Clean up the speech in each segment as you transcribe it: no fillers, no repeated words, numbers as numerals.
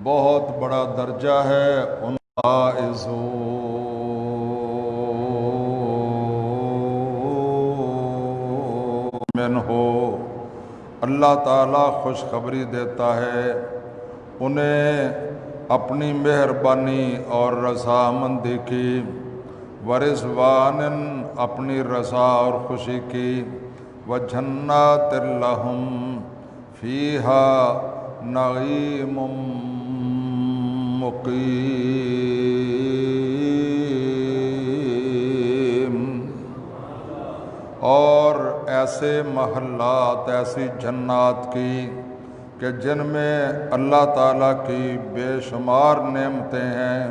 بہت بڑا درجہ ہے ان فائز من ہو، اللہ تعالیٰ خوشخبری دیتا ہے انہیں اپنی مہربانی اور رضامندی کی، ورضوان اپنی رضا اور خوشی کی، وجنات لہم فیہا نعیم مقیم، اور ایسے محلات، ایسی جنات کی کہ جن میں اللہ تعالیٰ کی بے شمار نعمتیں ہیں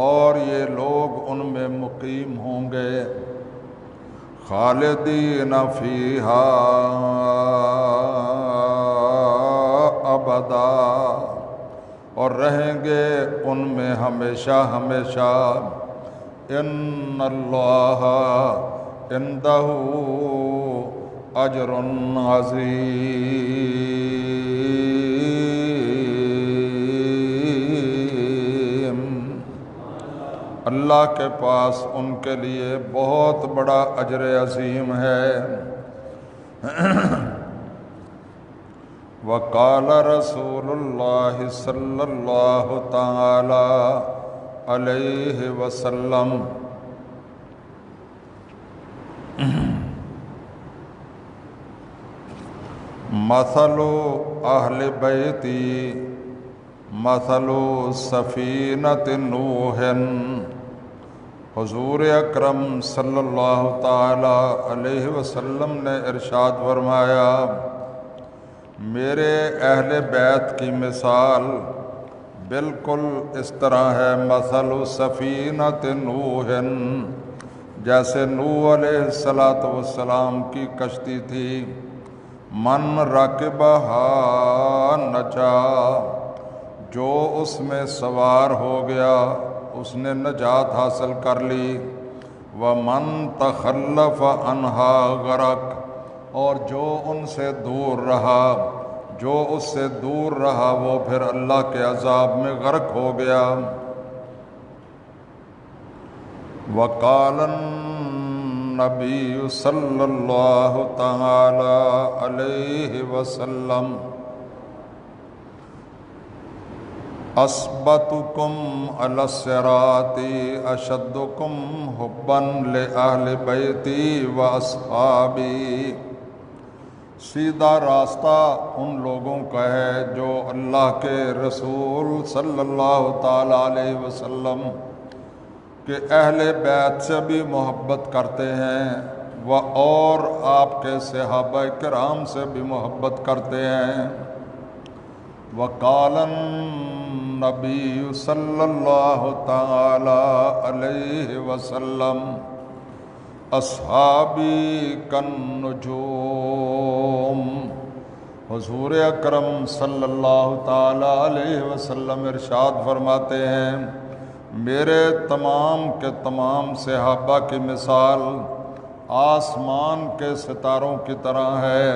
اور یہ لوگ ان میں مقیم ہوں گے، خالدین فیہا ابدا، اور رہیں گے ان میں ہمیشہ ہمیشہ، ان اللہ عندہ اجر عظیم، اللہ کے پاس ان کے لیے بہت بڑا اجر عظیم ہے۔ وقال رسول اللہ صلی اللہ تعالی علیہ وسلم، مثل اہل بیتی مثل سفینۃ نوح، حضور اکرم صلی اللہ تعالی علیہ وسلم نے ارشاد فرمایا، میرے اہل بیت کی مثال بالکل اس طرح ہے، مثل سفینۃ نوح، جیسے نوح علیہ السلام کی کشتی تھی، من رکبہا نجا، جو اس میں سوار ہو گیا اس نے نجات حاصل کر لی، ومن تخلف عنہا غرق، اور جو ان سے دور رہا، جو اس سے دور رہا وہ پھر اللہ کے عذاب میں غرق ہو گیا۔ وقال النبی صلی اللہ تعالی علیہ وسلم، اثبتکم علی الصراط اشدکم حبا لأہل بیتی و اصحابی، سیدھا راستہ ان لوگوں کا ہے جو اللہ کے رسول صلی اللہ تعالی علیہ وسلم کہ اہل بیت سے بھی محبت کرتے ہیں، وہ اور آپ کے صحابہ کرام سے بھی محبت کرتے ہیں۔ وقال النبی صلی اللہ تعالی علیہ وسلم، اصحابی کالنجوم، حضور اکرم صلی اللہ تعالی علیہ وسلم ارشاد فرماتے ہیں، میرے تمام کے تمام صحابہ کی مثال آسمان کے ستاروں کی طرح ہے،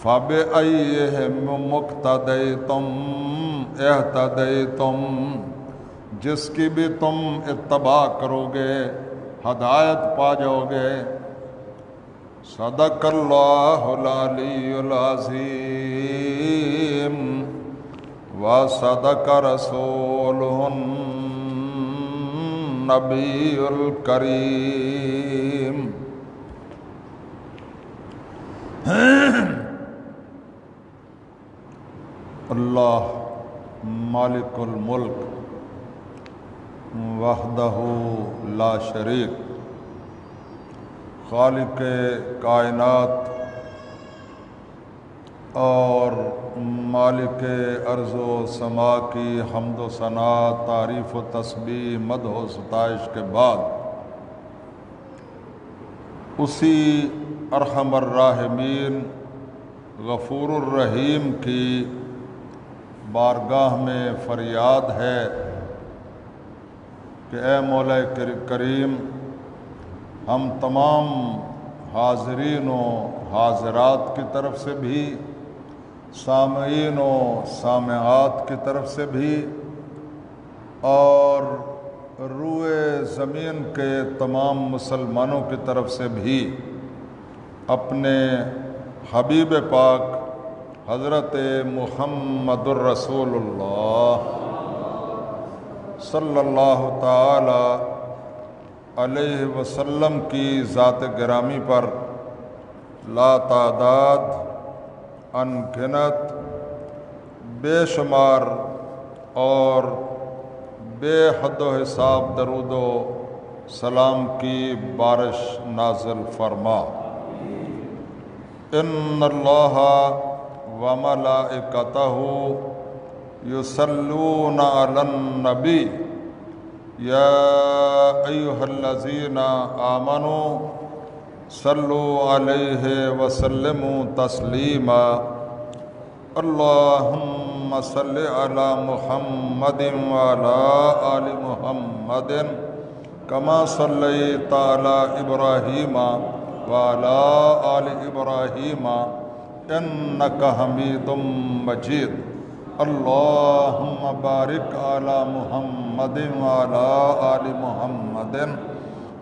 فَبِأَيِّهِمْ مُقْتَدَيْتُمْ اهْتَدَيْتُمْ، جس کی بھی تم اتباع کرو گے ہدایت پا جاؤ گے۔ صدق اللہ العلی العظیم وصدق رسولہ النبی الکریم۔ اللہ مالک الملک وحدہ لا شریک، خالق کائنات اور مالک ارض و سما کی حمد و ثنا، تعریف و تسبیح، مدح و ستائش کے بعد اسی ارحم الراحمین غفور الرحیم کی بارگاہ میں فریاد ہے کہ اے مولا کریم، ہم تمام حاضرین و حاضرات کی طرف سے بھی، سامعین و سامعات کی طرف سے بھی، اور روئے زمین کے تمام مسلمانوں کی طرف سے بھی اپنے حبیب پاک حضرت محمد الرسول اللہ صلی اللہ تعالی علیہ وسلم کی ذات گرامی پر لا تعداد ان گنت بے شمار اور بے حد و حساب درود و سلام کی بارش نازل فرما۔ ان اللہ و ملائکتہ یصلون علی النبی یا ایھا الذین آمنوا صلوا علیہ وسلموا تسلیما۔ اللہم صل علی محمد وعلی آل محمد کما صلیت علی ابراہیم وعلی آل ابراہیم انک حمید مجید۔ اللہم بارک علی محمد وعلی آل محمد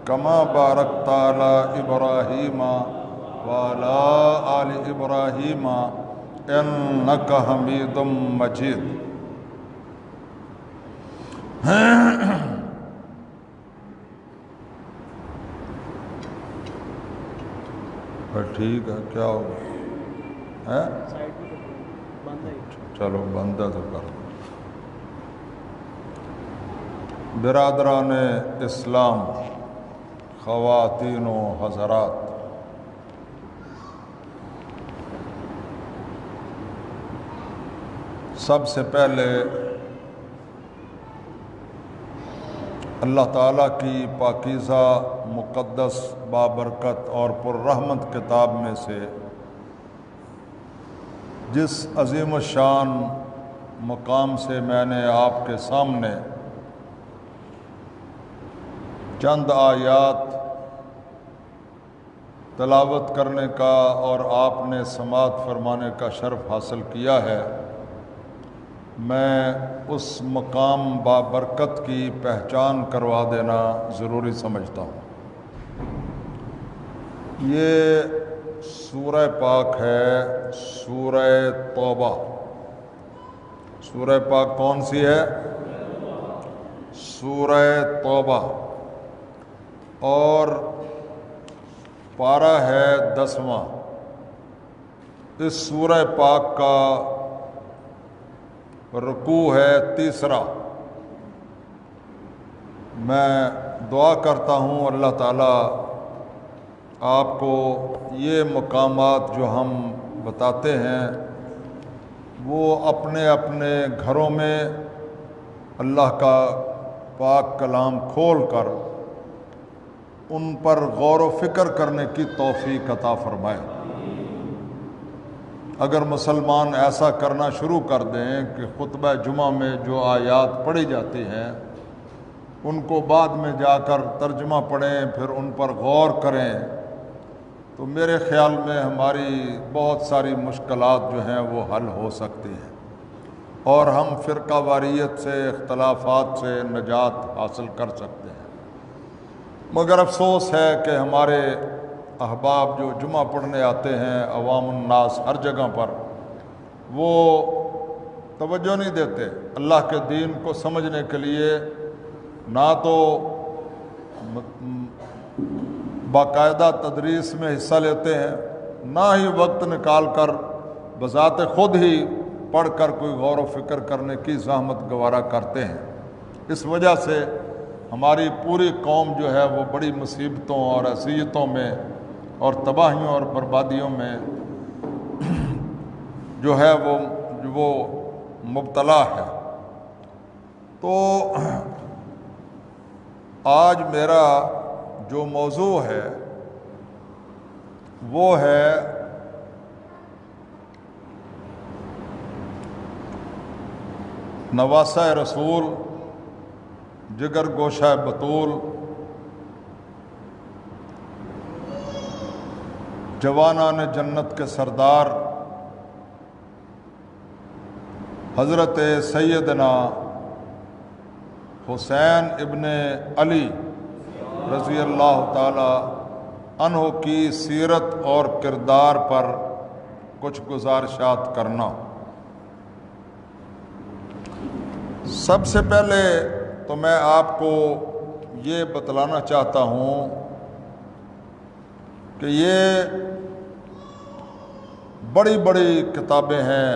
کما بارکت علی ابراہیم وعلی آل ابراہیم انک حمید مجید۔ ٹھیک ہے، کیا ہوگا؟ چلو بندہ تو کر دو۔ برادران اسلام، خواتین و حضرات، سب سے پہلے اللہ تعالیٰ کی پاکیزہ مقدس بابرکت اور پررحمت کتاب میں سے جس عظیم الشان مقام سے میں نے آپ کے سامنے چند آیات تلاوت کرنے کا اور آپ نے سماعت فرمانے کا شرف حاصل کیا ہے، میں اس مقام بابرکت کی پہچان کروا دینا ضروری سمجھتا ہوں۔ یہ سورہ پاک ہے، سورہ توبہ۔ سورہ پاک کون سی ہے؟ سورہ توبہ، اور پارہ ہے 10واں۔ اس سورہ پاک کا رکوع ہے 3۔ میں دعا کرتا ہوں اللہ تعالیٰ آپ کو یہ مقامات جو ہم بتاتے ہیں وہ اپنے اپنے گھروں میں اللہ کا پاک کلام کھول کر ان پر غور و فکر کرنے کی توفیق عطا فرمائے۔ اگر مسلمان ایسا کرنا شروع کر دیں کہ خطبہ جمعہ میں جو آیات پڑھی جاتی ہیں ان کو بعد میں جا کر ترجمہ پڑھیں، پھر ان پر غور کریں، تو میرے خیال میں ہماری بہت ساری مشکلات جو ہیں وہ حل ہو سکتی ہیں، اور ہم فرقہ واریت سے، اختلافات سے نجات حاصل کر سکتے ہیں۔ مگر افسوس ہے کہ ہمارے احباب جو جمعہ پڑھنے آتے ہیں، عوام الناس ہر جگہ پر، وہ توجہ نہیں دیتے اللہ کے دین کو سمجھنے کے لیے، نہ تو باقاعدہ تدریس میں حصہ لیتے ہیں، نہ ہی وقت نکال کر بذات خود ہی پڑھ کر کوئی غور و فکر کرنے کی زحمت گوارا کرتے ہیں۔ اس وجہ سے ہماری پوری قوم جو ہے وہ بڑی مصیبتوں اور اذیتوں میں اور تباہیوں اور بربادیوں میں جو ہے وہ مبتلا ہے۔ تو آج میرا جو موضوع ہے وہ ہے نواسہ رسول، جگر گوشہ بطول، جوانان جنت کے سردار حضرت سیدنا حسین ابن علی رضی اللہ تعالی عنہ کی سیرت اور کردار پر کچھ گزارشات کرنا۔ سب سے پہلے تو میں آپ کو یہ بتلانا چاہتا ہوں کہ یہ بڑی بڑی کتابیں ہیں،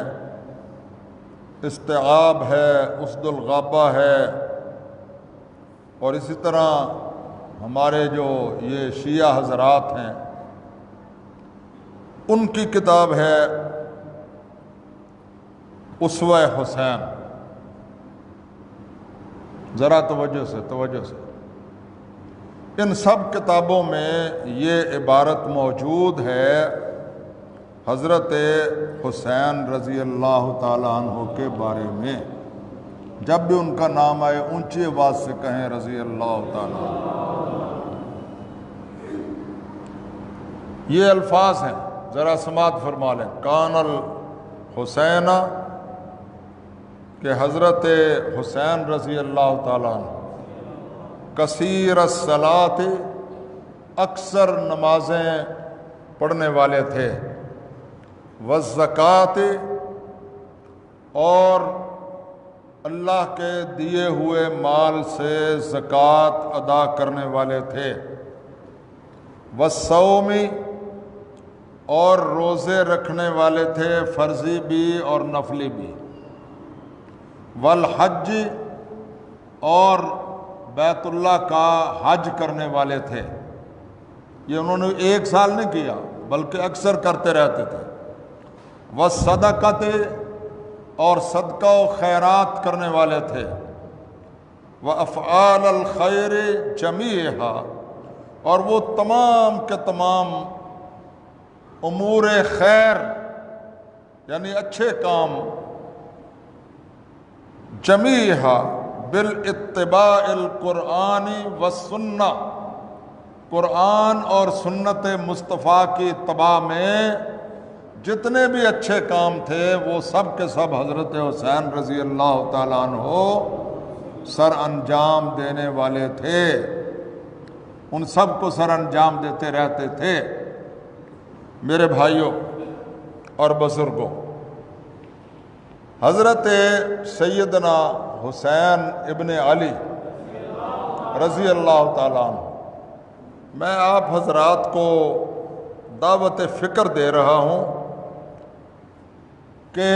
استیعاب ہے، اسد الغابہ ہے، اور اسی طرح ہمارے جو یہ شیعہ حضرات ہیں ان کی کتاب ہے اسوہ حسین۔ ذرا توجہ سے ان سب کتابوں میں یہ عبارت موجود ہے حضرت حسین رضی اللہ تعالیٰ عنہ کے بارے میں، جب بھی ان کا نام آئے اونچی آواز سے کہیں رضی اللہ تعالیٰ عنہ۔ یہ الفاظ ہیں، ذرا سماعت فرما لیں۔ کان الحسین، کہ حضرت حسین رضی اللہ تعالیٰ عنہ کثیر الصلاۃ، اکثر نمازیں پڑھنے والے تھے، والزکوٰۃ، اور اللہ کے دیے ہوئے مال سے زکوٰۃ ادا کرنے والے تھے، والصوم، اور روزے رکھنے والے تھے، فرضی بھی اور نفلی بھی، والحج، اور بیت اللہ کا حج کرنے والے تھے۔ یہ انہوں نے ایک سال نہیں کیا بلکہ اکثر کرتے رہتے تھے۔ والصدقۃ، اور صدقہ و خیرات کرنے والے تھے، وافعال الخیر جمیعھا، اور وہ تمام کے تمام امور خیر یعنی اچھے کام، جمیعھا بالاتباع القرآن والسنہ، قرآن اور سنت مصطفیٰ کی اتباع میں جتنے بھی اچھے کام تھے وہ سب کے سب حضرت حسین رضی اللہ تعالیٰ عنہ سر انجام دینے والے تھے، ان سب کو سر انجام دیتے رہتے تھے۔ میرے بھائیوں اور بزرگوں، حضرت سیدنا حسین ابن علی رضی اللہ تعالیٰ عنہ، میں آپ حضرات کو دعوت فکر دے رہا ہوں کہ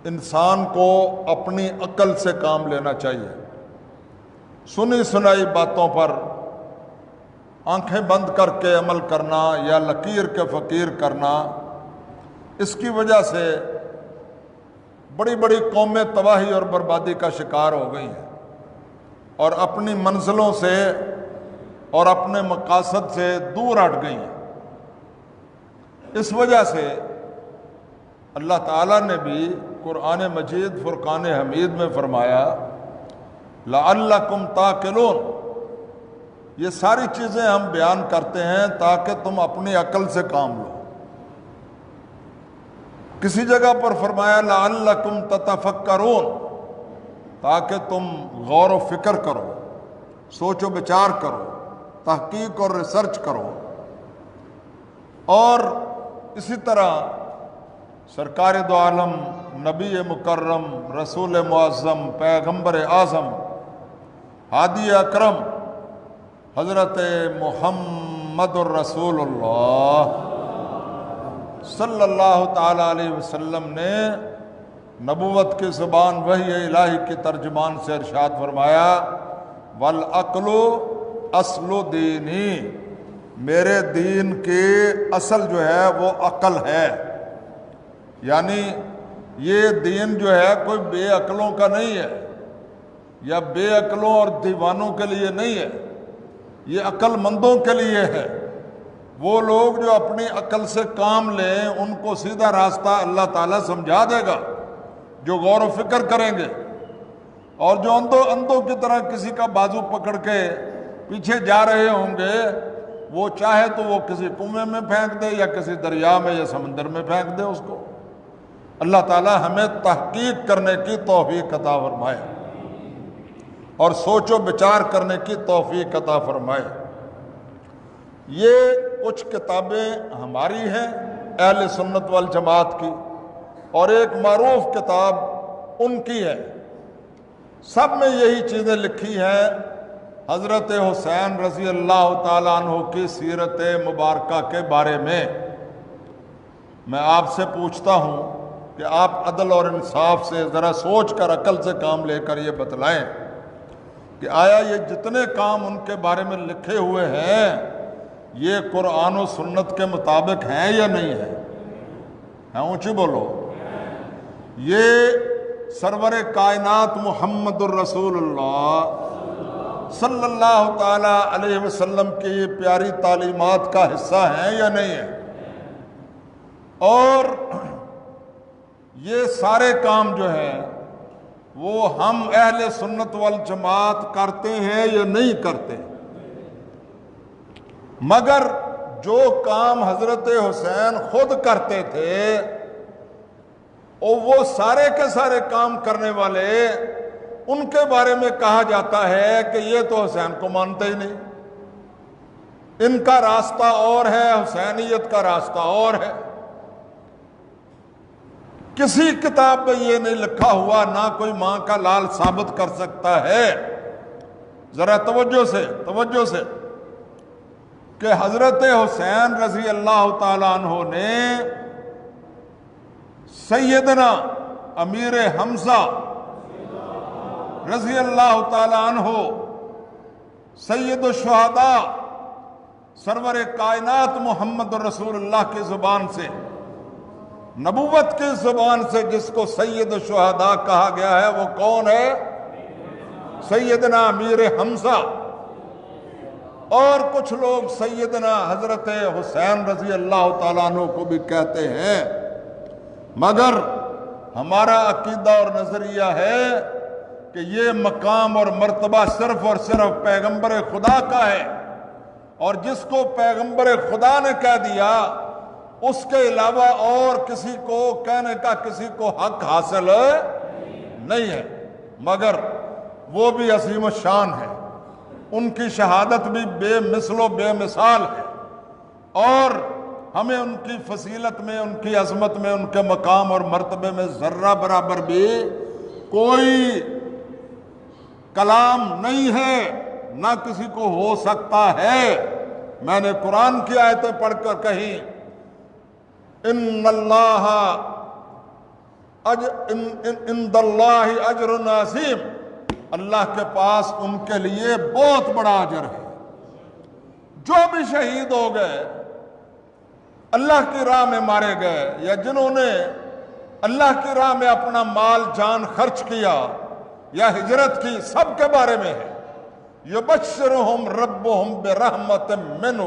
انسان کو اپنی عقل سے کام لینا چاہیے۔ سنی سنائی باتوں پر آنکھیں بند کر کے عمل کرنا یا لکیر کے فقیر کرنا، اس کی وجہ سے بڑی بڑی قومیں تباہی اور بربادی کا شکار ہو گئی ہیں اور اپنی منزلوں سے اور اپنے مقاصد سے دور ہٹ گئی ہیں۔ اس وجہ سے اللہ تعالیٰ نے بھی قرآن مجید فرقان حمید میں فرمایا لعلکم تعقلون، یہ ساری چیزیں ہم بیان کرتے ہیں تاکہ تم اپنی عقل سے کام لو۔ کسی جگہ پر فرمایا لعلکم تتفکرون، تاکہ تم غور و فکر کرو، سوچ و بچار کرو، تحقیق اور ریسرچ کرو۔ اور اسی طرح سرکار دو عالم، نبی مکرم، رسول معظم، پیغمبر اعظم، ہادی اکرم حضرت محمد الرسول اللہ صلی اللہ تعالی علیہ وسلم نے نبوت کی زبان وحی الہی کی ترجمان سے ارشاد فرمایا والعقل اصل دینی، میرے دین کی اصل جو ہے وہ عقل ہے، یعنی یہ دین جو ہے کوئی بے عقلوں کا نہیں ہے یا بے عقلوں اور دیوانوں کے لیے نہیں ہے، یہ عقل مندوں کے لیے ہے۔ وہ لوگ جو اپنی عقل سے کام لیں ان کو سیدھا راستہ اللہ تعالیٰ سمجھا دے گا، جو غور و فکر کریں گے، اور جو اندھوں کی طرح کسی کا بازو پکڑ کے پیچھے جا رہے ہوں گے وہ چاہے تو وہ کسی کنویں میں پھینک دے یا کسی دریا میں یا سمندر میں پھینک دے اس کو۔ اللہ تعالی ہمیں تحقیق کرنے کی توفیق عطا فرمائے اور سوچ و بچار کرنے کی توفیق عطا فرمائے۔ یہ کچھ کتابیں ہماری ہیں اہل سنت والجماعت کی، اور ایک معروف کتاب ان کی ہے۔ سب میں یہی چیزیں لکھی ہیں حضرت حسین رضی اللہ تعالیٰ عنہ کی سیرت مبارکہ کے بارے میں۔ میں آپ سے پوچھتا ہوں کہ آپ عدل اور انصاف سے ذرا سوچ کر عقل سے کام لے کر یہ بتلائیں کہ آیا یہ جتنے کام ان کے بارے میں لکھے ہوئے ہیں یہ قرآن و سنت کے مطابق ہیں یا نہیں ہیں؟ اونچی بولو۔ یہ سرور کائنات محمد الرسول اللہ صلی اللہ تعالی علیہ وسلم کی پیاری تعلیمات کا حصہ ہیں یا نہیں ہیں؟ اور یہ سارے کام جو ہیں وہ ہم اہل سنت والجماعت کرتے ہیں یا نہیں کرتے؟ مگر جو کام حضرت حسین خود کرتے تھے اور وہ سارے کے سارے کام کرنے والے، ان کے بارے میں کہا جاتا ہے کہ یہ تو حسین کو مانتے ہی نہیں، ان کا راستہ اور ہے، حسینیت کا راستہ اور ہے۔ کسی کتاب میں یہ نہیں لکھا ہوا، نہ کوئی ماں کا لال ثابت کر سکتا ہے۔ ذرا توجہ سے کہ حضرت حسین رضی اللہ تعالیٰ عنہ نے سیدنا امیر حمزہ رضی اللہ تعالیٰ عنہ سید الشہداء سرور کائنات محمد رسول اللہ کی زبان سے، نبوت کی زبان سے جس کو سید الشہداء کہا گیا ہے، وہ کون ہے؟ سیدنا امیر حمزہ۔ اور کچھ لوگ سیدنا حضرت حسین رضی اللہ تعالیٰ عنہ کو بھی کہتے ہیں، مگر ہمارا عقیدہ اور نظریہ ہے کہ یہ مقام اور مرتبہ صرف اور صرف پیغمبر خدا کا ہے، اور جس کو پیغمبر خدا نے کہہ دیا اس کے علاوہ اور کسی کو کہنے کا کسی کو حق حاصل نہیں ہے۔ مگر وہ بھی عظیم الشان ہے، ان کی شہادت بھی بے مثل و بے مثال ہے، اور ہمیں ان کی فضیلت میں، ان کی عظمت میں، ان کے مقام اور مرتبے میں ذرہ برابر بھی کوئی کلام نہیں ہے، نہ کسی کو ہو سکتا ہے۔ میں نے قرآن کی آیتیں پڑھ کر کہی، ان اللہ عند اللہ اجر عظیم، اللہ کے پاس ان کے لیے بہت بڑا اجر ہے۔ جو بھی شہید ہو گئے، اللہ کی راہ میں مارے گئے، یا جنہوں نے اللہ کی راہ میں اپنا مال جان خرچ کیا یا ہجرت کی، سب کے بارے میں ہے یبشرہم ربہم برحمت منہ،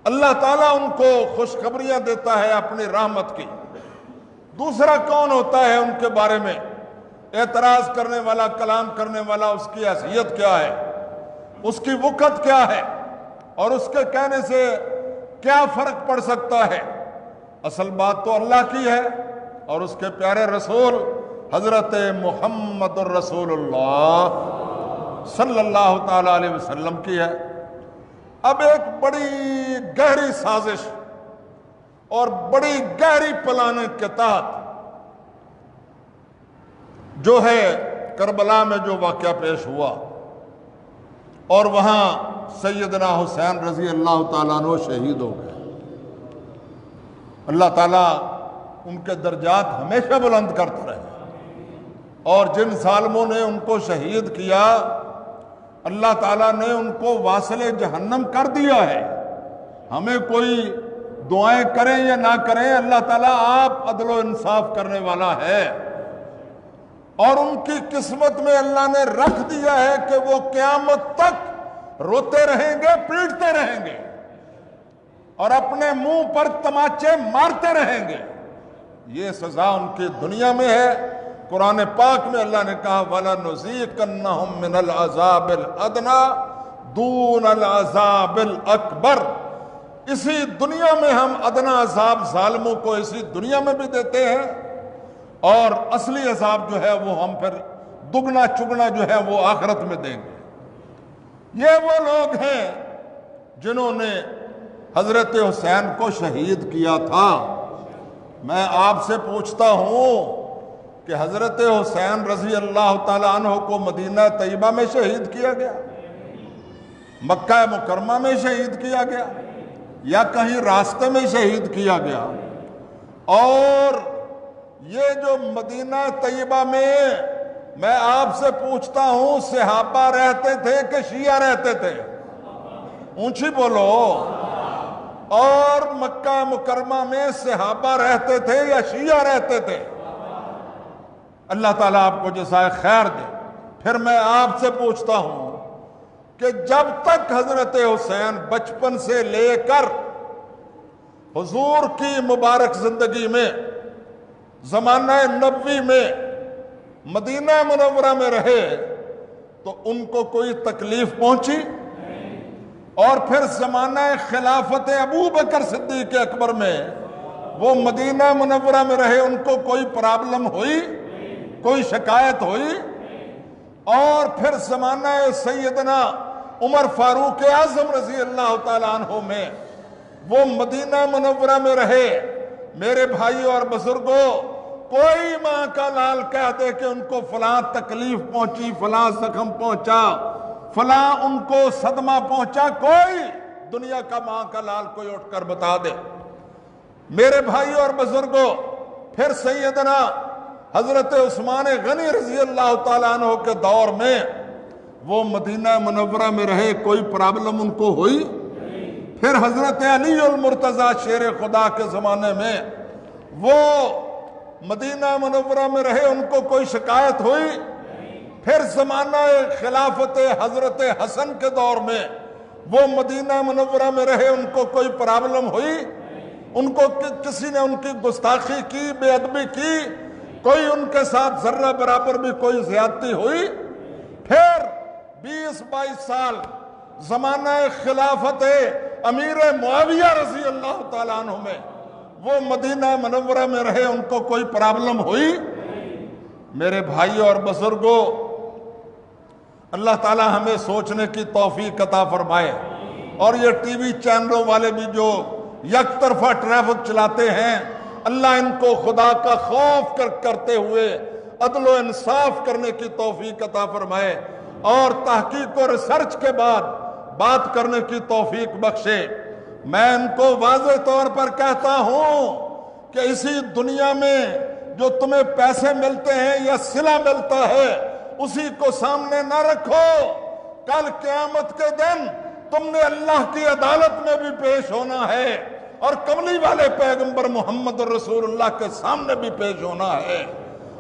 اللہ تعالیٰ ان کو خوشخبریاں دیتا ہے اپنی رحمت کی۔ دوسرا کون ہوتا ہے ان کے بارے میں اعتراض کرنے والا، کلام کرنے والا؟ اس کی حیثیت کیا ہے، اس کی وقت کیا ہے، اور اس کے کہنے سے کیا فرق پڑ سکتا ہے؟ اصل بات تو اللہ کی ہے اور اس کے پیارے رسول حضرت محمد الرسول اللہ صلی اللہ تعالیٰ علیہ وسلم کی ہے۔ اب ایک بڑی گہری سازش اور بڑی گہری پلاننگ کے تحت جو ہے کربلا میں جو واقعہ پیش ہوا، اور وہاں سیدنا حسین رضی اللہ تعالیٰ عنہ شہید ہو گئے، اللہ تعالیٰ ان کے درجات ہمیشہ بلند کرتا رہے، اور جن ظالموں نے ان کو شہید کیا اللہ تعالیٰ نے ان کو واصل جہنم کر دیا ہے۔ ہمیں کوئی دعائیں کریں یا نہ کریں، اللہ تعالیٰ آپ عدل و انصاف کرنے والا ہے، اور ان کی قسمت میں اللہ نے رکھ دیا ہے کہ وہ قیامت تک روتے رہیں گے، پیٹتے رہیں گے، اور اپنے منہ پر تماچے مارتے رہیں گے۔ یہ سزا ان کی دنیا میں ہے۔ قرآن پاک میں اللہ نے کہا وَلَنُذِيقَنَّهُم مِّنَ الْعَذَابِ الْأَدْنَىٰ دون العذاب الاکبر، اسی دنیا میں ہم ادنا عذاب ظالموں کو اسی دنیا میں بھی دیتے ہیں، اور اصلی عذاب جو ہے وہ ہم پھر دگنا چگنا جو ہے وہ آخرت میں دیں گے۔ یہ وہ لوگ ہیں جنہوں نے حضرت حسین کو شہید کیا تھا۔ میں آپ سے پوچھتا ہوں کہ حضرت حسین رضی اللہ تعالیٰ عنہ کو مدینہ طیبہ میں شہید کیا گیا، مکہ مکرمہ میں شہید کیا گیا، یا کہیں راستے میں شہید کیا گیا؟ اور یہ جو مدینہ طیبہ میں آپ سے پوچھتا ہوں، صحابہ رہتے تھے کہ شیعہ رہتے تھے؟ اونچی بولو۔ اور مکہ مکرمہ میں صحابہ رہتے تھے یا شیعہ رہتے تھے؟ اللہ تعالیٰ آپ کو جزائے خیر دے۔ پھر میں آپ سے پوچھتا ہوں کہ جب تک حضرت حسین بچپن سے لے کر حضور کی مبارک زندگی میں زمانہ نبوی میں مدینہ منورہ میں رہے تو ان کو کوئی تکلیف پہنچی؟ اور پھر زمانہ خلافت ابو بکر صدیق اکبر میں وہ مدینہ منورہ میں رہے، ان کو کوئی پرابلم ہوئی؟ کوئی شکایت ہوئی؟ اور پھر زمانہ سیدنا عمر فاروق اعظم رضی اللہ تعالیٰ عنہ میں وہ مدینہ منورہ میں رہے۔ میرے بھائی اور بزرگوں، کوئی ماں کا لال کہہ دے کہ ان کو فلاں تکلیف پہنچی، فلاں زخم پہنچا، فلاں ان کو صدمہ پہنچا، کوئی دنیا کا ماں کا لال کوئی اٹھ کر بتا دے۔ میرے بھائی اور بزرگوں، پھر سیدنا حضرت عثمان غنی رضی اللہ تعالیٰ عنہ کے دور میں وہ مدینہ منورہ میں رہے، کوئی پرابلم ان کو ہوئی؟ پھر حضرت علی المرتضیٰ شیر خدا کے زمانے میں وہ مدینہ منورہ میں رہے، ان کو کوئی شکایت ہوئی؟ پھر زمانہ خلافت حضرت حسن کے دور میں وہ مدینہ منورہ میں رہے، ان کو کوئی پرابلم ہوئی؟ ان کو کسی نے ان کی گستاخی کی، بے ادبی کی، کوئی ان کے ساتھ ذرہ برابر بھی کوئی زیادتی ہوئی؟ پھر 20-22 سال زمانہ خلافت امیر معاویہ رضی اللہ تعالیٰ عنہ میں وہ مدینہ منورہ میں رہے، ان کو کوئی پرابلم ہوئی؟ میرے بھائی اور بزرگوں، اللہ تعالیٰ ہمیں سوچنے کی توفیق عطا فرمائے، اور یہ ٹی وی چینلوں والے بھی جو یک طرفہ ٹریفک چلاتے ہیں، اللہ ان کو خدا کا خوف کرتے ہوئے عدل و انصاف کرنے کی توفیق عطا فرمائے، اور تحقیق و ریسرچ کے بعد بات کرنے کی توفیق بخشے۔ میں ان کو واضح طور پر کہتا ہوں کہ اسی دنیا میں جو تمہیں پیسے ملتے ہیں یا صلہ ملتا ہے، اسی کو سامنے نہ رکھو۔ کل قیامت کے دن تم نے اللہ کی عدالت میں بھی پیش ہونا ہے، اور کملی والے پیغمبر محمد رسول اللہ کے سامنے بھی پیش ہونا ہے،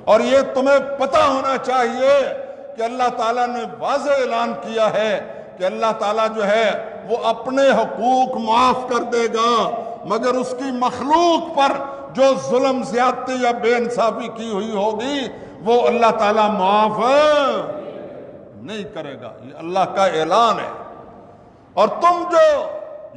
اور یہ تمہیں پتہ ہونا چاہیے کہ اللہ تعالیٰ نے واضح اعلان کیا ہے کہ اللہ تعالیٰ جو ہے وہ اپنے حقوق معاف کر دے گا، مگر اس کی مخلوق پر جو ظلم زیادتی یا بے انصافی کی ہوئی ہوگی وہ اللہ تعالیٰ معاف نہیں کرے گا۔ یہ اللہ کا اعلان ہے۔ اور تم جو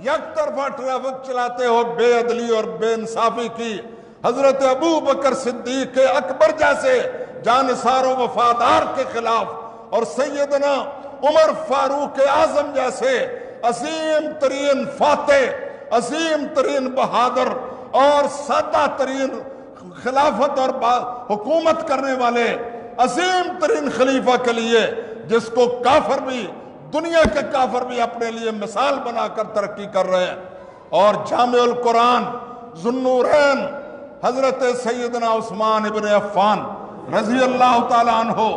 یک طرفہ ٹریفک چلاتے ہو، بے عدلی اور بے انصافی کی، حضرت ابو بکر صدیق اکبر جیسے جانثار و وفادار کے خلاف، اور سیدنا عمر فاروق اعظم جیسے عظیم ترین فاتح، عظیم ترین بہادر اور سادہ ترین خلافت اور حکومت کرنے والے عظیم ترین خلیفہ کے لیے، جس کو کافر بھی، دنیا کے کافر بھی اپنے لیے مثال بنا کر ترقی کر رہے ہیں، اور جامع القرآن ذو النورین حضرت سیدنا عثمان ابن عفان رضی اللہ تعالیٰ عنہ،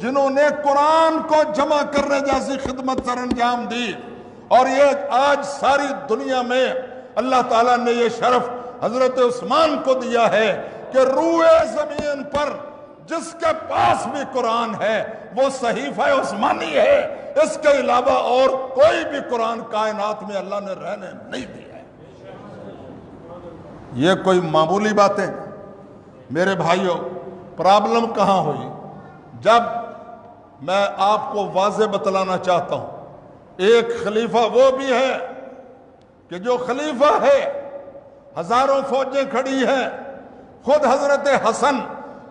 جنہوں نے قرآن کو جمع کرنے جیسی خدمت سر انجام دی، اور یہ آج ساری دنیا میں اللہ تعالیٰ نے یہ شرف حضرت عثمان کو دیا ہے کہ روئے زمین پر جس کے پاس بھی قرآن ہے وہ صحیفہ عثمانی ہے، اس کے علاوہ اور کوئی بھی قرآن کائنات میں اللہ نے رہنے نہیں دیا ہے۔ یہ کوئی معمولی باتیں؟ میرے بھائیوں، پرابلم کہاں ہوئی؟ جب میں آپ کو واضح بتلانا چاہتا ہوں ایک خلیفہ وہ بھی ہے کہ جو خلیفہ ہے، ہزاروں فوجیں کھڑی ہیں، خود حضرت حسن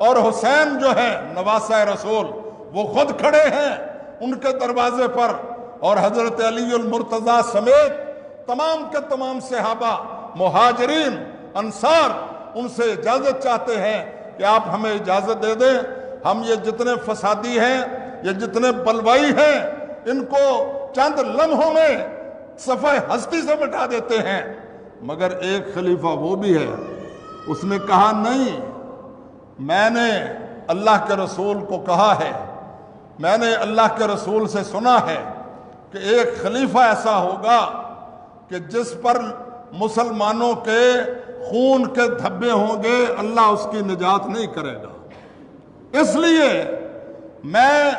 اور حسین جو ہیں نواسہ رسول وہ خود کھڑے ہیں ان کے دروازے پر، اور حضرت علی المرتضیٰ سمیت تمام کے تمام صحابہ، مہاجرین، انصار ان سے اجازت چاہتے ہیں کہ آپ ہمیں اجازت دے دیں، ہم یہ جتنے فسادی ہیں، یہ جتنے بلوائی ہیں، ان کو چند لمحوں میں صفحہ ہستی سے مٹا دیتے ہیں۔ مگر ایک خلیفہ وہ بھی ہے، اس نے کہا نہیں، میں نے اللہ کے رسول کو کہا ہے، میں نے اللہ کے رسول سے سنا ہے کہ ایک خلیفہ ایسا ہوگا کہ جس پر مسلمانوں کے خون کے دھبے ہوں گے، اللہ اس کی نجات نہیں کرے گا، اس لیے میں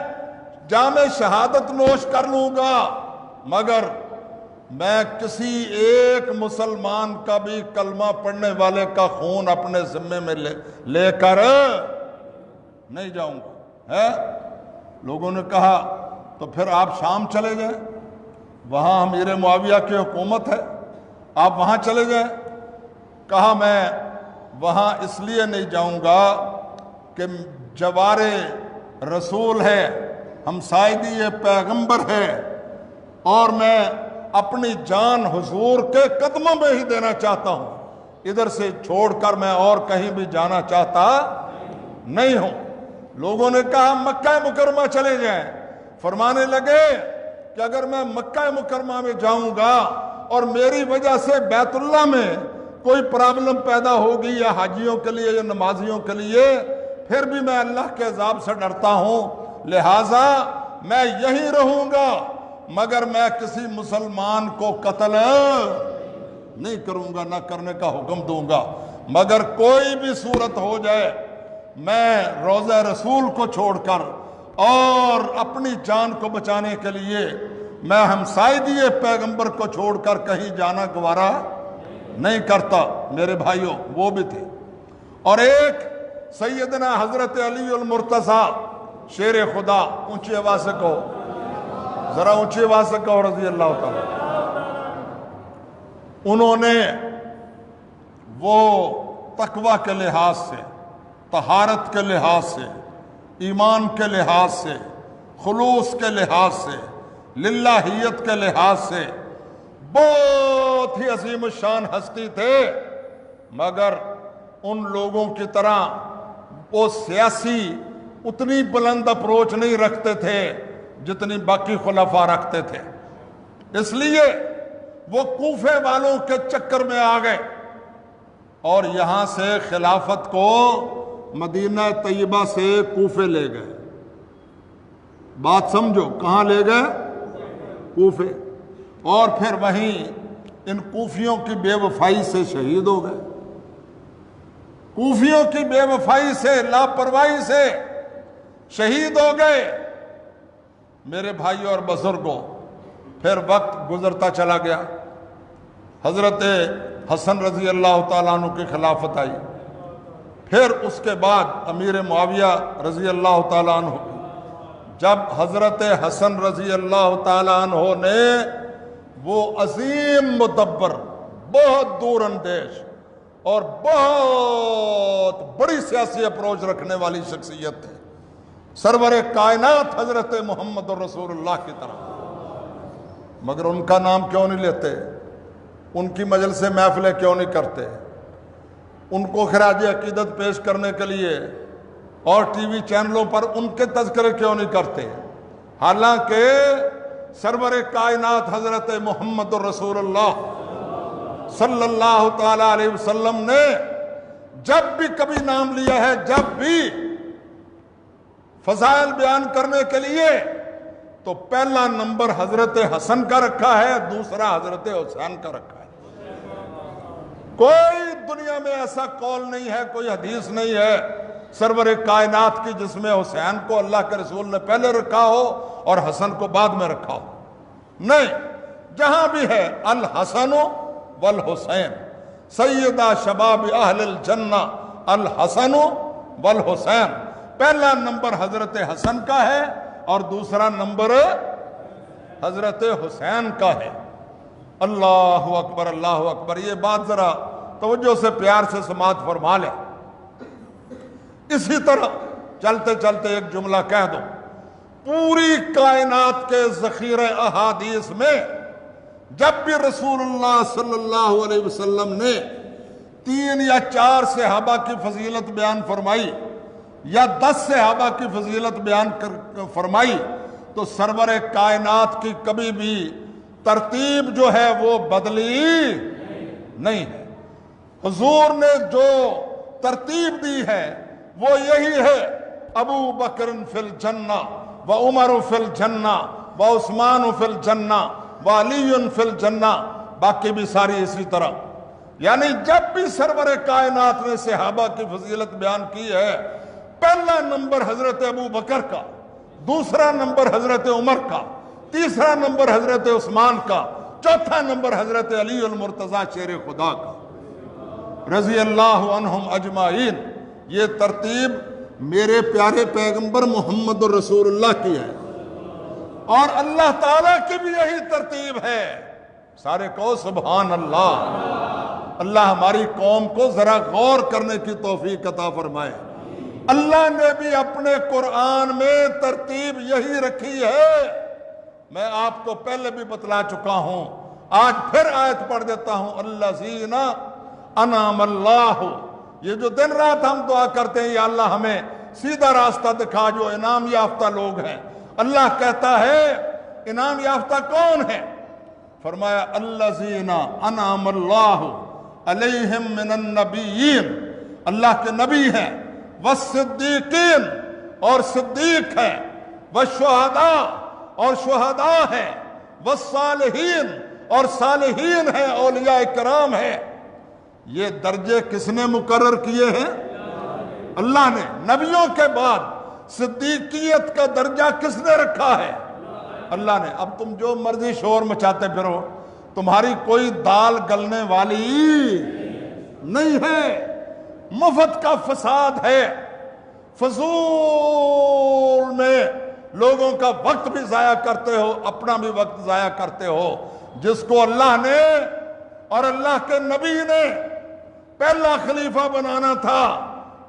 جام شہادت نوش کر لوں گا، مگر میں کسی ایک مسلمان کا بھی کلمہ پڑھنے والے کا خون اپنے ذمے میں لے کر نہیں جاؤں گا۔ لوگوں نے کہا تو پھر آپ شام چلے جائیں، وہاں امیر معاویہ کی حکومت ہے، آپ وہاں چلے جائیں۔ کہا میں وہاں اس لیے نہیں جاؤں گا کہ جوار رسول ہے، ہمسائیگی پیغمبر ہے، اور میں اپنی جان حضور کے قدموں میں ہی دینا چاہتا ہوں، ادھر سے چھوڑ کر میں اور کہیں بھی جانا چاہتا نہیں ہوں۔ لوگوں نے کہا مکہ مکرمہ چلے جائیں، فرمانے لگے کہ اگر میں مکہ مکرمہ میں جاؤں گا اور میری وجہ سے بیت اللہ میں کوئی پرابلم پیدا ہوگی یا حاجیوں کے لیے یا نمازیوں کے لیے، پھر بھی میں اللہ کے عذاب سے ڈرتا ہوں، لہٰذا میں یہیں رہوں گا، مگر میں کسی مسلمان کو قتل نہیں کروں گا، نہ کرنے کا حکم دوں گا، مگر کوئی بھی صورت ہو جائے میں روضہ رسول کو چھوڑ کر اور اپنی جان کو بچانے کے لیے میں ہمسائیگی پیغمبر کو چھوڑ کر کہیں جانا گوارا نہیں کرتا۔ میرے بھائیوں وہ بھی تھے، اور ایک سیدنا حضرت علی المرتضیٰ شیر خدا، اونچی آواز سے کہو، ذرا اونچی آواز سے کہو، رضی اللہ تعالیٰ، انہوں نے وہ تقوی کے لحاظ سے، طہارت کے لحاظ سے، ایمان کے لحاظ سے، خلوص کے لحاظ سے، للہیت کے لحاظ سے بہت ہی عظیم الشان ہستی تھے، مگر ان لوگوں کی طرح وہ سیاسی اتنی بلند اپروچ نہیں رکھتے تھے جتنی باقی خلفاء رکھتے تھے، اس لیے وہ کوفے والوں کے چکر میں آ گئے اور یہاں سے خلافت کو مدینہ طیبہ سے کوفے لے گئے۔ بات سمجھو، کہاں لے گئے؟ کوفے، اور پھر وہیں ان کوفیوں کی بے وفائی سے شہید ہو گئے، کوفیوں کی بے وفائی سے، لاپرواہی سے شہید ہو گئے۔ میرے بھائیوں اور بزرگوں، پھر وقت گزرتا چلا گیا، حضرت حسن رضی اللہ تعالیٰ عنہ کی خلافت آئی، پھر اس کے بعد امیر معاویہ رضی اللہ تعالیٰ عنہ، جب حضرت حسن رضی اللہ تعالیٰ عنہ نے وہ عظیم مدبر، بہت دور اندیش اور بہت بڑی سیاسی اپروچ رکھنے والی شخصیت تھے، سرور کائنات حضرت محمد رسول اللہ کی طرح، مگر ان کا نام کیوں نہیں لیتے؟ ان کی مجلس محفلیں کیوں نہیں کرتے؟ ان کو خراج عقیدت پیش کرنے کے لیے اور ٹی وی چینلوں پر ان کے تذکرے کیوں نہیں کرتے؟ حالانکہ سرور کائنات حضرت محمد رسول اللہ صلی اللہ تعالیٰ علیہ وسلم نے جب بھی کبھی نام لیا ہے، جب بھی فضائل بیان کرنے کے لیے، تو پہلا نمبر حضرت حسن کا رکھا ہے، دوسرا حضرت حسین کا رکھا ہے۔ کوئی دنیا میں ایسا قول نہیں ہے، کوئی حدیث نہیں ہے سرور کائنات کی جس میں حسین کو اللہ کے رسول نے پہلے رکھا ہو اور حسن کو بعد میں رکھا ہو، نہیں، جہاں بھی ہے الحسن والحسین، سیدہ شباب اہل الجنہ الحسن والحسین، پہلا نمبر حضرت حسن کا ہے اور دوسرا نمبر حضرت حسین کا ہے۔ اللہ اکبر اللہ اکبر، یہ بات ذرا توجہ سے پیار سے سماعت فرما لیں۔ اسی طرح چلتے چلتے ایک جملہ کہہ دو، پوری کائنات کے ذخیرہ احادیث میں جب بھی رسول اللہ صلی اللہ علیہ وسلم نے 3 یا 4 صحابہ کی فضیلت بیان فرمائی یا 10 صحابہ کی فضیلت بیان فرمائی تو سرور کائنات کی کبھی بھی ترتیب جو ہے وہ بدلی نہیں ہے۔ حضور نے جو ترتیب دی ہے وہ یہی ہے، ابو بکر فی الجنہ و عمر فی الجنہ و عثمان فی الجنہ و علی فی الجنہ، باقی بھی ساری اسی طرح۔ یعنی جب بھی سرور کائنات نے صحابہ کی فضیلت بیان کی ہے، پہلا نمبر حضرت ابو بکر کا، دوسرا نمبر حضرت عمر کا، تیسرا نمبر حضرت عثمان کا، چوتھا نمبر حضرت علی المرتضیٰ شیر خدا کا رضی اللہ عنہم اجمعین۔ یہ ترتیب میرے پیارے پیغمبر محمد رسول اللہ کی ہے، اور اللہ تعالیٰ کی بھی یہی ترتیب ہے۔ سارے کہو سبحان اللہ۔ اللہ ہماری قوم کو ذرا غور کرنے کی توفیق عطا فرمائے۔ اللہ نے بھی اپنے قرآن میں ترتیب یہی رکھی ہے۔ میں آپ کو پہلے بھی بتلا چکا ہوں، آج پھر آیت پڑھ دیتا ہوں، الذین انعم اللہ۔ یہ جو دن رات ہم دعا کرتے ہیں، یا اللہ ہمیں سیدھا راستہ دکھا جو انعام یافتہ لوگ ہیں، اللہ کہتا ہے انعام یافتہ کون ہے؟ فرمایا الذین انعم اللہ علیہم من النبیین، اللہ کے نبی ہیں، والصدیقین اور صدیق ہیں، والشہداء اور شہداء ہیں، والصالحین اور صالحین ہیں، اولیاء کرام ہیں۔ یہ درجے کس نے مقرر کیے ہیں؟ اللہ نے۔ نبیوں کے بعد صدیقیت کا درجہ کس نے رکھا ہے؟ اللہ نے۔ اب تم جو مرضی شور مچاتے پھرو، تمہاری کوئی دال گلنے والی نہیں ہے۔ مفت کا فساد ہے، فضول میں لوگوں کا وقت بھی ضائع کرتے ہو، اپنا بھی وقت ضائع کرتے ہو۔ جس کو اللہ نے اور اللہ کے نبی نے پہلا خلیفہ بنانا تھا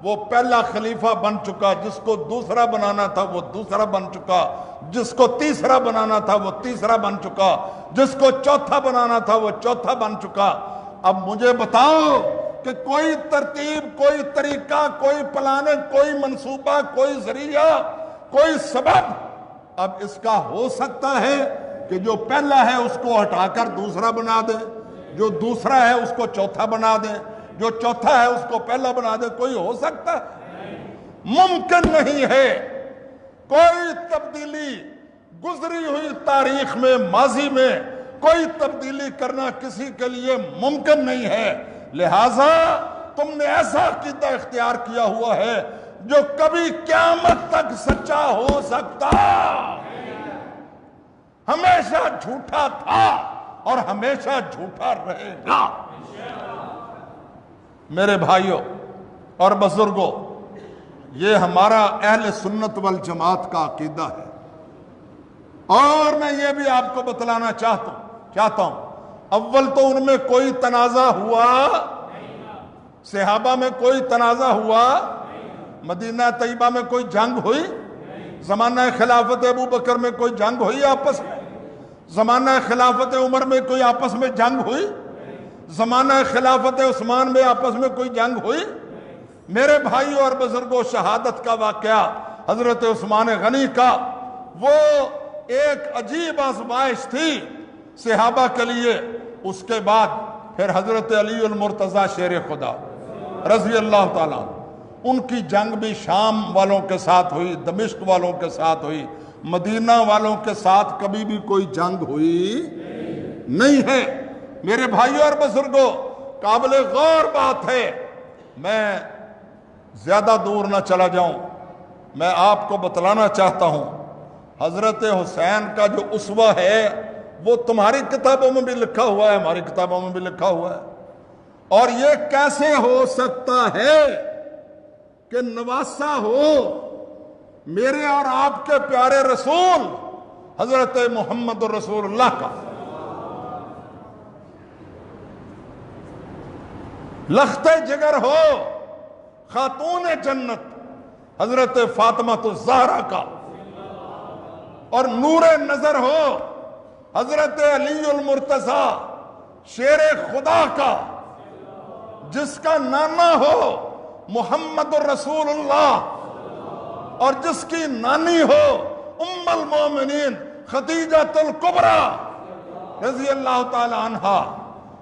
وہ پہلا خلیفہ بن چکا، جس کو دوسرا بنانا تھا وہ دوسرا بن چکا، جس کو تیسرا بنانا تھا وہ تیسرا بن چکا، جس کو چوتھا بنانا تھا وہ چوتھا بن چکا۔ اب مجھے بتاؤ کہ کوئی ترتیب، کوئی طریقہ، کوئی پلاننگ، کوئی منصوبہ، کوئی ذریعہ، کوئی سبب اب اس کا ہو سکتا ہے کہ جو پہلا ہے اس کو ہٹا کر دوسرا بنا دے، جو دوسرا ہے اس کو چوتھا بنا دے، جو چوتھا ہے اس کو پہلا بنا دے؟ کوئی ہو سکتا ہے؟ ممکن نہیں ہے۔ کوئی تبدیلی گزری ہوئی تاریخ میں، ماضی میں کوئی تبدیلی کرنا کسی کے لیے ممکن نہیں ہے۔ لہٰذا تم نے ایسا عقیدہ اختیار کیا ہوا ہے جو کبھی قیامت تک سچا ہو سکتا، ہمیشہ جھوٹا تھا اور ہمیشہ جھوٹا رہے گا۔ میرے بھائیوں اور بزرگوں، یہ ہمارا اہل سنت والجماعت کا عقیدہ ہے، اور میں یہ بھی آپ کو بتلانا چاہتا ہوں، اول تو ان میں کوئی تنازع ہوا؟ صحابہ میں کوئی تنازع ہوا؟ مدینہ طیبہ میں کوئی جنگ ہوئی؟ زمانہ خلافت ابو بکر میں کوئی جنگ ہوئی آپس میں؟ زمانہ خلافت عمر میں کوئی آپس میں جنگ ہوئی؟ زمانہ خلافت عثمان میں آپس میں کوئی جنگ ہوئی؟ میرے بھائیوں اور بزرگوں، شہادت کا واقعہ حضرت عثمان غنی کا وہ ایک عجیب آزمائش تھی صحابہ کے لیے۔ اس کے بعد پھر حضرت علی المرتضیٰ شیر خدا رضی اللہ تعالیٰ، ان کی جنگ بھی شام والوں کے ساتھ ہوئی، دمشق والوں کے ساتھ ہوئی، مدینہ والوں کے ساتھ کبھی بھی کوئی جنگ ہوئی نہیں ہے۔ میرے بھائیوں اور بزرگوں، قابل غور بات ہے، میں زیادہ دور نہ چلا جاؤں، میں آپ کو بتلانا چاہتا ہوں، حضرت حسین کا جو اسوہ ہے وہ تمہاری کتابوں میں بھی لکھا ہوا ہے، ہماری کتابوں میں بھی لکھا ہوا ہے۔ اور یہ کیسے ہو سکتا ہے کہ نواسہ ہو میرے اور آپ کے پیارے رسول حضرت محمد رسول اللہ کا لخت جگر ہو خاتون جنت حضرت فاطمہ الزہرا کا، اور نور نظر ہو حضرت علی المرتضی شیر خدا کا، جس کا نانا ہو محمد الرسول اللہ اور جس کی نانی ہو ام المومنین خدیجہ الکبریٰ رضی اللہ تعالی عنہا،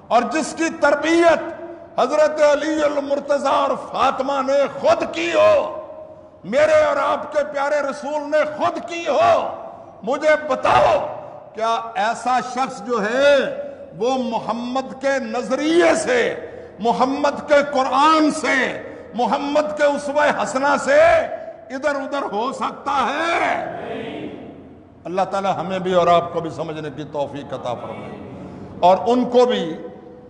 اور جس کی تربیت حضرت علی المرتضی اور فاطمہ نے خود کی ہو، میرے اور آپ کے پیارے رسول نے خود کی ہو، مجھے بتاؤ کیا ایسا شخص جو ہے وہ محمد کے نظریے سے، محمد کے قرآن سے، محمد کے اسوہ حسنہ سے ادھر ادھر ہو سکتا ہے؟ اللہ تعالی ہمیں بھی اور آپ کو بھی سمجھنے کی توفیق عطا فرمائے، اور ان کو بھی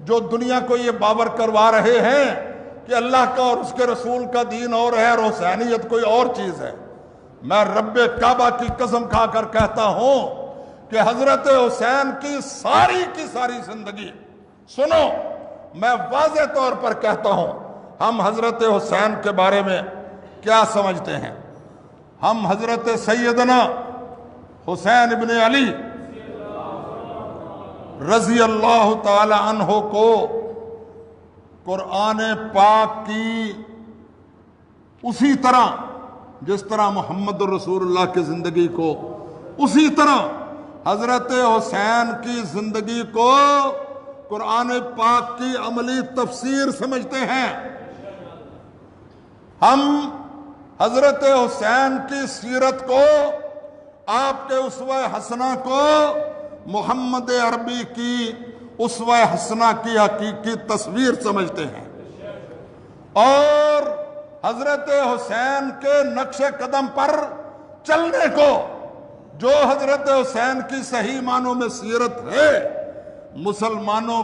جو دنیا کو یہ باور کروا رہے ہیں کہ اللہ کا اور اس کے رسول کا دین اور ہے اور حسینیت کوئی اور چیز ہے۔ میں رب کعبہ کی قسم کھا کر کہتا ہوں کہ حضرت حسین کی ساری زندگی سنو، میں واضح طور پر کہتا ہوں، ہم حضرت حسین کے بارے میں کیا سمجھتے ہیں؟ ہم حضرت سیدنا حسین ابن علی رضی اللہ تعالی عنہ کو قرآن پاک کی اسی طرح جس طرح محمد الرسول اللہ کی زندگی کو، اسی طرح حضرت حسین کی زندگی کو قرآن پاک کی عملی تفسیر سمجھتے ہیں۔ ہم حضرت حسین کی سیرت کو، آپ کے اسوہ حسنہ کو محمد عربی کی اسوہ حسنہ کی حقیقی تصویر سمجھتے ہیں، اور حضرت حسین کے نقش قدم پر چلنے کو، جو حضرت حسین کی صحیح معنوں میں سیرت ہے، مسلمانوں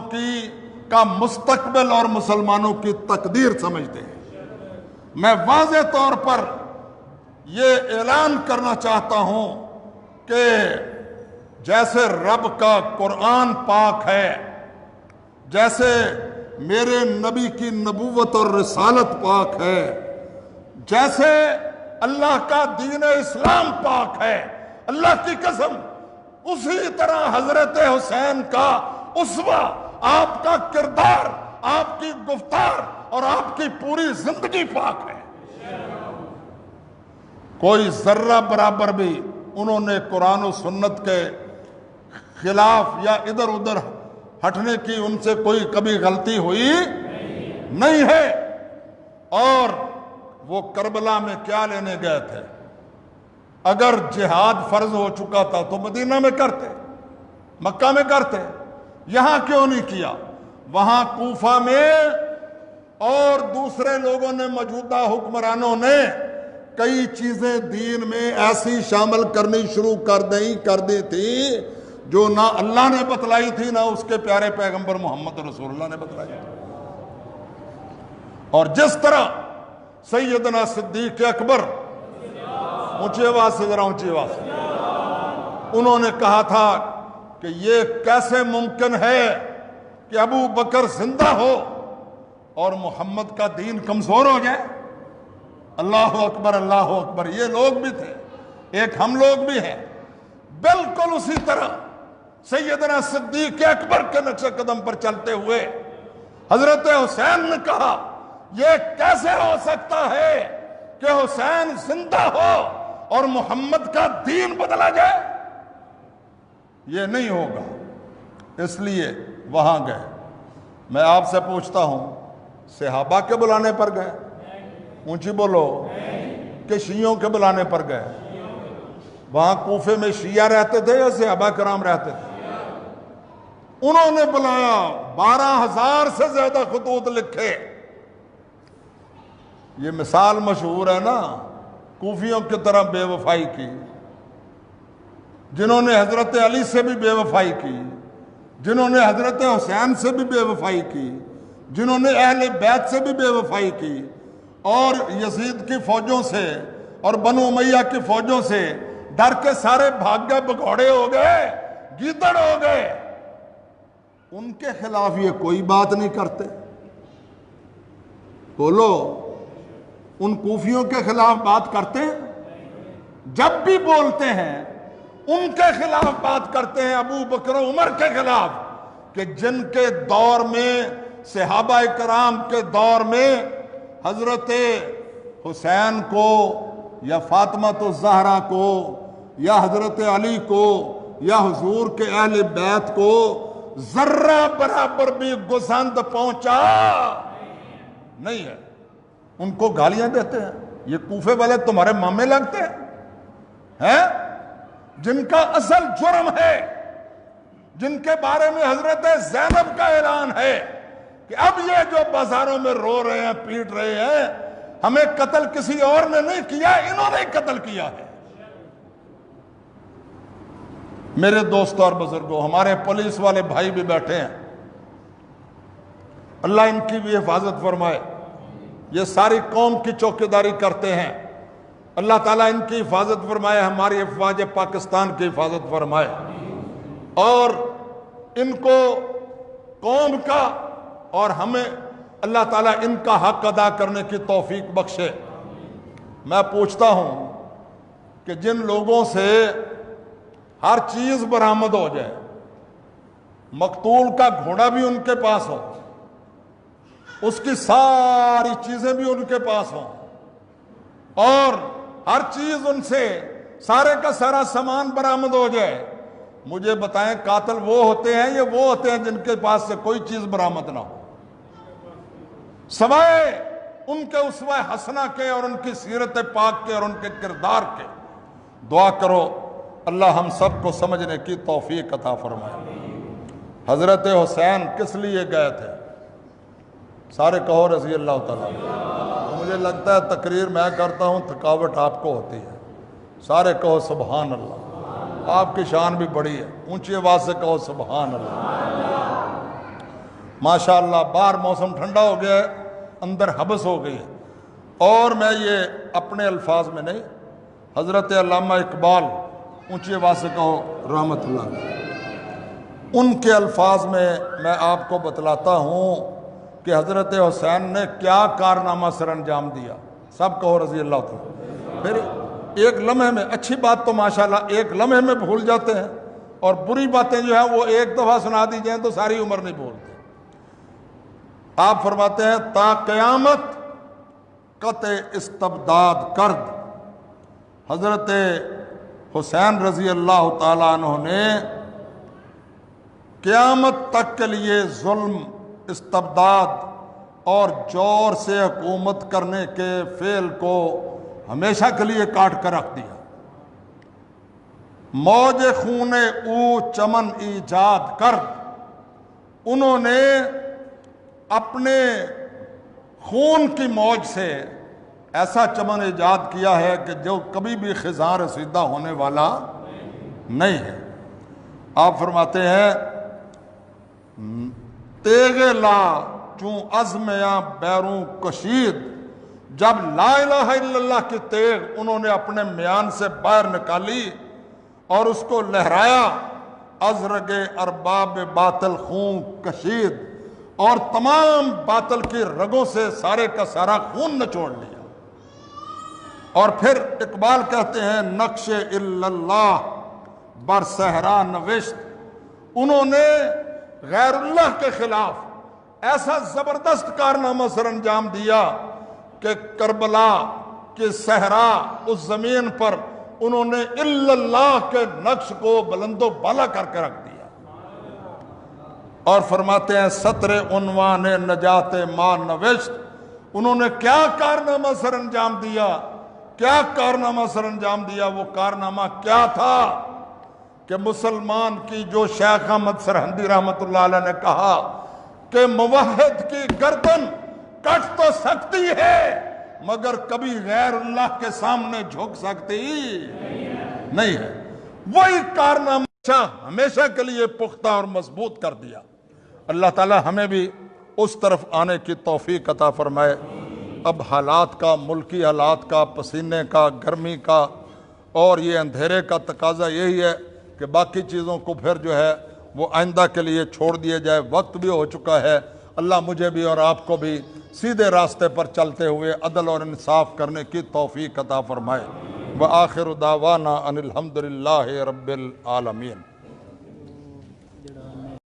کا مستقبل اور مسلمانوں کی تقدیر سمجھتے ہیں۔ میں واضح طور پر یہ اعلان کرنا چاہتا ہوں کہ جیسے رب کا قرآن پاک ہے، جیسے میرے نبی کی نبوت اور رسالت پاک ہے، جیسے اللہ کا دین اسلام پاک ہے، اللہ کی قسم اسی طرح حضرت حسین کا اسوہ، آپ کا کردار، آپ کی گفتار اور آپ کی پوری زندگی پاک ہے۔ کوئی ذرہ برابر بھی انہوں نے قرآن و سنت کے خلاف یا ادھر ادھر ہٹنے کی ان سے کوئی کبھی غلطی ہوئی نہیں ہے۔ اور وہ کربلا میں کیا لینے گئے تھے؟ اگر جہاد فرض ہو چکا تھا تو مدینہ میں کرتے، مکہ میں کرتے، یہاں کیوں نہیں کیا؟ وہاں کوفہ میں اور دوسرے لوگوں نے، موجودہ حکمرانوں نے کئی چیزیں دین میں ایسی شامل کرنی شروع کر دی تھی جو نہ اللہ نے بتلائی تھی، نہ اس کے پیارے پیغمبر محمد رسول اللہ نے بتلائی تھی۔ اور جس طرح سیدنا صدیق اکبر، اونچی آواز سے، ذرا اونچی آواز سے، انہوں نے کہا تھا کہ یہ کیسے ممکن ہے کہ ابو بکر زندہ ہو اور محمد کا دین کمزور ہو جائے؟ اللہ اکبر، اللہ اکبر۔ یہ لوگ بھی تھے، ایک ہم لوگ بھی ہیں۔ بالکل اسی طرح سیدنا صدیق اکبر کے نقش قدم پر چلتے ہوئے حضرت حسین نے کہا، یہ کیسے ہو سکتا ہے کہ حسین زندہ ہو اور محمد کا دین بدلا جائے؟ یہ نہیں ہوگا، اس لیے وہاں گئے۔ میں آپ سے پوچھتا ہوں، صحابہ کے بلانے پر گئے؟ اونچی بولو، کہ شیعوں کے بلانے پر گئے؟ وہاں کوفے میں شیعہ رہتے تھے یا صحابہ کرام رہتے تھے؟ انہوں نے بلایا، 12,000 سے زیادہ خطوط لکھے۔ یہ مثال مشہور ہے نا، کوفیوں کی طرح بے وفائی کی، جنہوں نے حضرت علی سے بھی بے وفائی کی، جنہوں نے حضرت حسین سے بھی بے وفائی کی، جنہوں نے اہل بیت سے بھی بے وفائی کی، اور یزید کی فوجوں سے اور بنو امیہ کی فوجوں سے ڈر کے سارے بھاگ گئے، بگوڑے ہو گئے، گیدڑ ہو گئے، ان کے خلاف یہ کوئی بات نہیں کرتے؟ بولو، ان کوفیوں کے خلاف بات کرتے ہیں؟ جب بھی بولتے ہیں ان کے خلاف بات کرتے ہیں، ابو بکر و عمر کے خلاف، کہ جن کے دور میں، صحابہ کرام کے دور میں حضرت حسین کو یا فاطمہ الزہرا کو یا حضرت علی کو یا حضور کے اہل بیت کو ذرہ برابر بھی گسند پہنچا نہیں ہے، ان کو گالیاں دیتے ہیں۔ یہ کوفے والے تمہارے مامے لگتے ہیں جن کا اصل جرم ہے، جن کے بارے میں حضرت زینب کا اعلان ہے کہ اب یہ جو بازاروں میں رو رہے ہیں، پیٹ رہے ہیں، ہمیں قتل کسی اور نے نہیں کیا، انہوں نے قتل کیا ہے۔ میرے دوستوں اور بزرگوں، ہمارے پولیس والے بھائی بھی بیٹھے ہیں، اللہ ان کی بھی حفاظت فرمائے، یہ ساری قوم کی چوکیداری کرتے ہیں، اللہ تعالیٰ ان کی حفاظت فرمائے، ہماری افواج پاکستان کی حفاظت فرمائے، اور ان کو قوم کا اور ہمیں اللہ تعالیٰ ان کا حق ادا کرنے کی توفیق بخشے۔ میں پوچھتا ہوں کہ جن لوگوں سے ہر چیز برآمد ہو جائے، مقتول کا گھوڑا بھی ان کے پاس ہو، اس کی ساری چیزیں بھی ان کے پاس ہوں، اور ہر چیز ان سے، سارے کا سارا سامان برآمد ہو جائے، مجھے بتائیں قاتل وہ ہوتے ہیں یا وہ ہوتے ہیں جن کے پاس سے کوئی چیز برآمد نہ ہو، سوائے ان کے اسوہ حسنہ کے اور ان کی سیرت پاک کے اور ان کے کردار کے؟ دعا کرو اللہ ہم سب کو سمجھنے کی توفیق عطا فرمائے۔ حضرت حسین کس لیے گئے تھے؟ سارے کہو رضی اللہ تعالیٰ۔ مجھے لگتا ہے تقریر میں کرتا ہوں، تھکاوٹ آپ کو ہوتی ہے، سارے کہو سبحان اللہ۔ آپ کی شان بھی بڑی ہے، اونچی آواز سے کہو سبحان اللہ۔ ماشاءاللہ باہر موسم ٹھنڈا ہو گیا ہے، اندر حبس ہو گئی ہے، اور میں یہ اپنے الفاظ میں نہیں، حضرت علامہ اقبال، اونچی آواز سے کہو رحمت اللہ علیہ، ان کے الفاظ میں میں آپ کو بتلاتا ہوں کہ حضرت حسین نے کیا کارنامہ سر انجام دیا، سب کہو رضی اللہ تعالیٰ۔ پھر ایک لمحے میں، اچھی بات تو ماشاءاللہ ایک لمحے میں بھول جاتے ہیں، اور بری باتیں جو ہیں وہ ایک دفعہ سنا دی جائیں تو ساری عمر نہیں بھولتے۔ آپ فرماتے ہیں تا قیامت قطع استبداد کرد، حضرت حسین رضی اللہ تعالیٰ عنہ نے قیامت تک کے لیے ظلم، استبداد اور جور سے حکومت کرنے کے فعل کو ہمیشہ کے لیے کاٹ کر رکھ دیا۔ موج خون او چمن ایجاد کرد، انہوں نے اپنے خون کی موج سے ایسا چمن ایجاد کیا ہے کہ جو کبھی بھی خزاں رسیدہ ہونے والا نہیں ہے۔ آپ فرماتے ہیں تیغ لا چون عزم یا بیروں کشید، جب لا الہ الا اللہ کی تیغ انہوں نے اپنے میان سے باہر نکالی اور اس کو لہرایا، ازرگ ارباب باطل خون کشید، اور تمام باطل کی رگوں سے سارے کا سارا خون نچوڑ لیا۔ اور پھر اقبال کہتے ہیں نقش الا اللہ بر صحرا نوشت، انہوں نے غیر اللہ کے خلاف ایسا زبردست کارنامہ سر انجام دیا کہ کربلا کے صحرا، اس زمین پر انہوں نے الا اللہ کے نقش کو بلند و بالا کر کے رکھ دیا۔ اور فرماتے ہیں سطر عنوان نجات ما نوشت، انہوں نے کیا کارنامہ سر انجام دیا، کیا کارنامہ سر انجام دیا؟ وہ کارنامہ کیا تھا کہ مسلمان کی، جو شیخ احمد سرہندی رحمت اللہ علیہ نے کہا کہ موحد کی گردن کٹ تو سکتی ہے مگر کبھی غیر اللہ کے سامنے جھک سکتی نہیں ہے، وہی کارنامہ ہمیشہ کے لیے پختہ اور مضبوط کر دیا۔ اللہ تعالی ہمیں بھی اس طرف آنے کی توفیق عطا فرمائے۔ اب حالات کا، ملکی حالات کا، پسینے کا، گرمی کا اور یہ اندھیرے کا تقاضا یہی ہے کہ باقی چیزوں کو پھر جو ہے وہ آئندہ کے لیے چھوڑ دیے جائے، وقت بھی ہو چکا ہے۔ اللہ مجھے بھی اور آپ کو بھی سیدھے راستے پر چلتے ہوئے عدل اور انصاف کرنے کی توفیق عطا فرمائے۔ وآخر دعوانا ان الحمد للہ رب العالمین۔